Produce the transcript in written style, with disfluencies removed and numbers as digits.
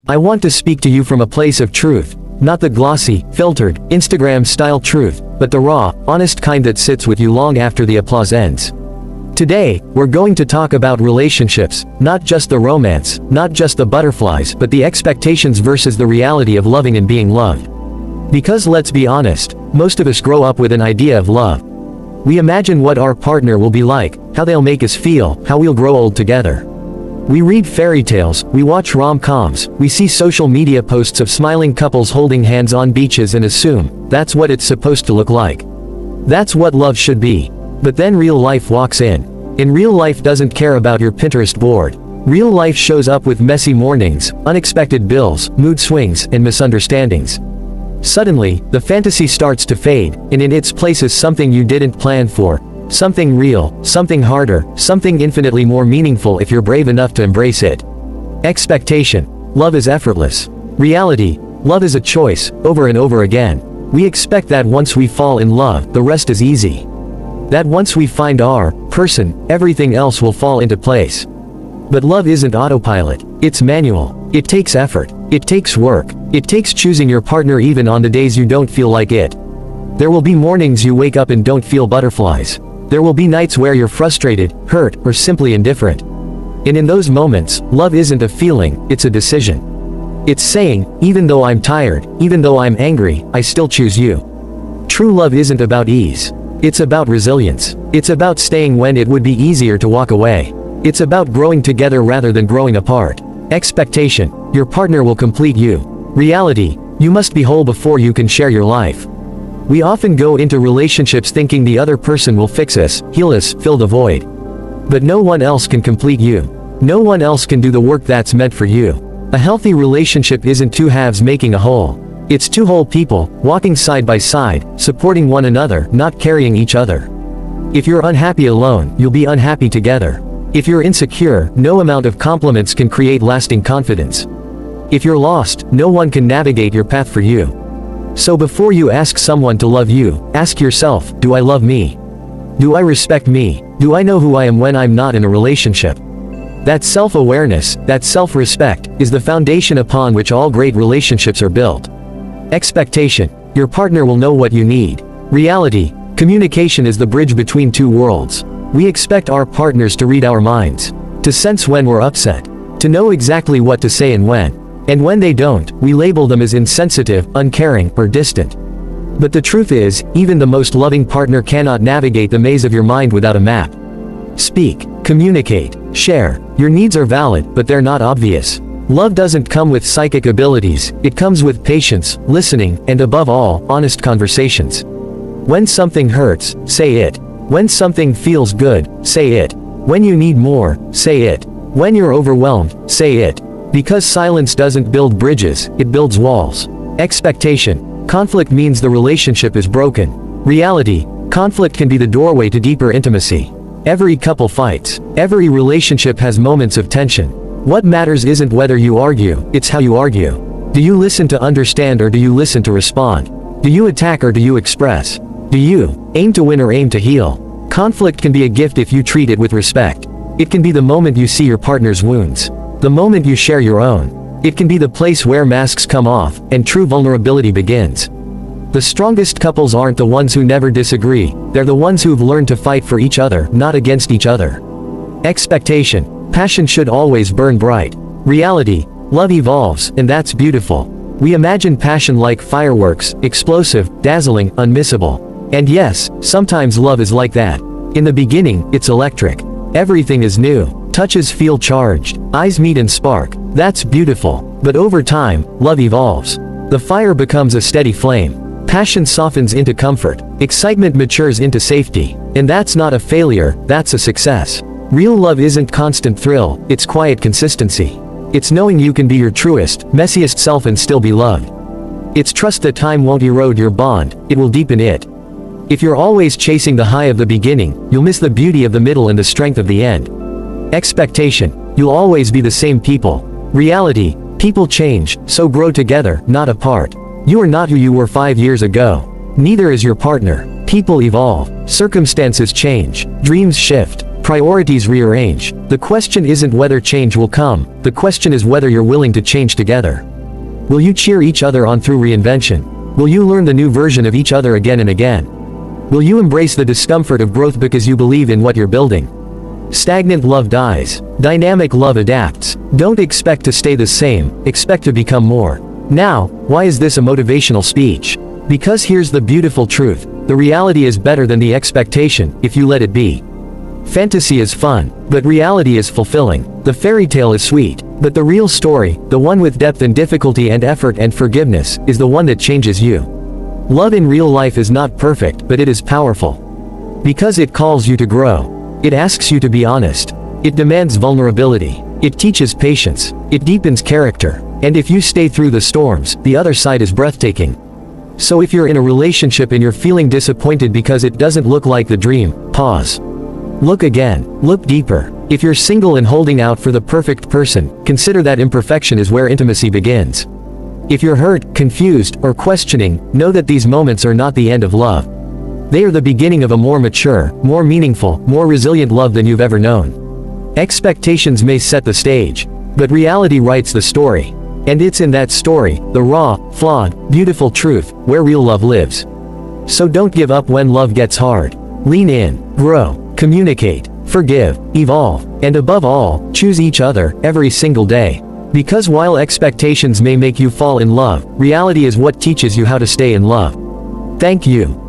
I want to speak to you from a place of truth, not the glossy, filtered, Instagram-style truth, but the raw, honest kind that sits with you long after the applause ends. Today, we're going to talk about relationships, not just the romance, not just the butterflies, but the expectations versus the reality of loving and being loved. Because let's be honest, most of us grow up with an idea of love. We imagine what our partner will be like, how they'll make us feel, how we'll grow old together. We read fairy tales, we watch rom-coms, we see social media posts of smiling couples holding hands on beaches and assume that's what it's supposed to look like. That's what love should be. But then real life walks in. And real life doesn't care about your Pinterest board. Real life shows up with messy mornings, unexpected bills, mood swings, and misunderstandings. Suddenly, the fantasy starts to fade, and in its place is something you didn't plan for. Something real, something harder, something infinitely more meaningful if you're brave enough to embrace it. Expectation. Love is effortless. Reality. Love is a choice, over and over again. We expect that once we fall in love, the rest is easy. That once we find our person, everything else will fall into place. But love isn't autopilot, it's manual. It takes effort. It takes work. It takes choosing your partner even on the days you don't feel like it. There will be mornings you wake up and don't feel butterflies. There will be nights where you're frustrated, hurt, or simply indifferent. And in those moments, love isn't a feeling, it's a decision. It's saying, even though I'm tired, even though I'm angry, I still choose you. True love isn't about ease. It's about resilience. It's about staying when it would be easier to walk away. It's about growing together rather than growing apart. Expectation. Your partner will complete you. Reality. You must be whole before you can share your life. We often go into relationships thinking the other person will fix us, heal us, fill the void. But no one else can complete you. No one else can do the work that's meant for you. A healthy relationship isn't two halves making a whole. It's two whole people, walking side by side, supporting one another, not carrying each other. If you're unhappy alone, you'll be unhappy together. If you're insecure, no amount of compliments can create lasting confidence. If you're lost, no one can navigate your path for you. So before you ask someone to love you, ask yourself, do I love me? Do I respect me? Do I know who I am when I'm not in a relationship? That self-awareness, that self-respect, is the foundation upon which all great relationships are built. Expectation. Your partner will know what you need. Reality. Communication is the bridge between two worlds. We expect our partners to read our minds, to sense when we're upset, to know exactly what to say and when. And when they don't, we label them as insensitive, uncaring, or distant. But the truth is, even the most loving partner cannot navigate the maze of your mind without a map. Speak, communicate, share. Your needs are valid, but they're not obvious. Love doesn't come with psychic abilities, it comes with patience, listening, and above all, honest conversations. When something hurts, say it. When something feels good, say it. When you need more, say it. When you're overwhelmed, say it. Because silence doesn't build bridges, it builds walls. Expectation. Conflict means the relationship is broken. Reality. Conflict can be the doorway to deeper intimacy. Every couple fights. Every relationship has moments of tension. What matters isn't whether you argue, it's how you argue. Do you listen to understand or do you listen to respond? Do you attack or do you express? Do you aim to win or aim to heal? Conflict can be a gift if you treat it with respect. It can be the moment you see your partner's wounds. The moment you share your own. It can be the place where masks come off, and true vulnerability begins. The strongest couples aren't the ones who never disagree, they're the ones who've learned to fight for each other, not against each other. Expectation. Passion should always burn bright. Reality. Love evolves, and that's beautiful. We imagine passion like fireworks, explosive, dazzling, unmissable. And yes, sometimes love is like that. In the beginning, it's electric. Everything is new. Touches feel charged, eyes meet and spark. That's beautiful. But over time, love evolves. The fire becomes a steady flame. Passion softens into comfort. Excitement matures into safety. And that's not a failure, that's a success. Real love isn't constant thrill, it's quiet consistency. It's knowing you can be your truest, messiest self and still be loved. It's trust that time won't erode your bond, it will deepen it. If you're always chasing the high of the beginning, you'll miss the beauty of the middle and the strength of the end. Expectation. You'll always be the same people. Reality. People change, so grow together, not apart. You are not who you were 5 years ago. Neither is your partner. People evolve. Circumstances change. Dreams shift. priorities rearrange. The question isn't whether change will come, the question is whether you're willing to change together. Will you cheer each other on through reinvention? Will you learn the new version of each other again and again? Will you embrace the discomfort of growth because you believe in what you're building? Stagnant love dies. Dynamic love adapts. Don't expect to stay the same, expect to become more. Now, why is this a motivational speech? Because here's the beautiful truth. The reality is better than the expectation, if you let it be. Fantasy is fun, but reality is fulfilling. The fairy tale is sweet, but the real story, the one with depth and difficulty and effort and forgiveness, is the one that changes you. Love in real life is not perfect, but it is powerful. Because it calls you to grow. It asks you to be honest. It demands vulnerability. It teaches patience. It deepens character. And if you stay through the storms, the other side is breathtaking. So if you're in a relationship and you're feeling disappointed because it doesn't look like the dream, pause. Look again. Look deeper. If you're single and holding out for the perfect person, consider that imperfection is where intimacy begins. If you're hurt, confused, or questioning, know that these moments are not the end of love. They are the beginning of a more mature, more meaningful, more resilient love than you've ever known. Expectations may set the stage, but reality writes the story. And it's in that story, the raw, flawed, beautiful truth, where real love lives. So don't give up when love gets hard. Lean in, grow, communicate, forgive, evolve, and above all, choose each other, every single day. Because while expectations may make you fall in love, reality is what teaches you how to stay in love. Thank you.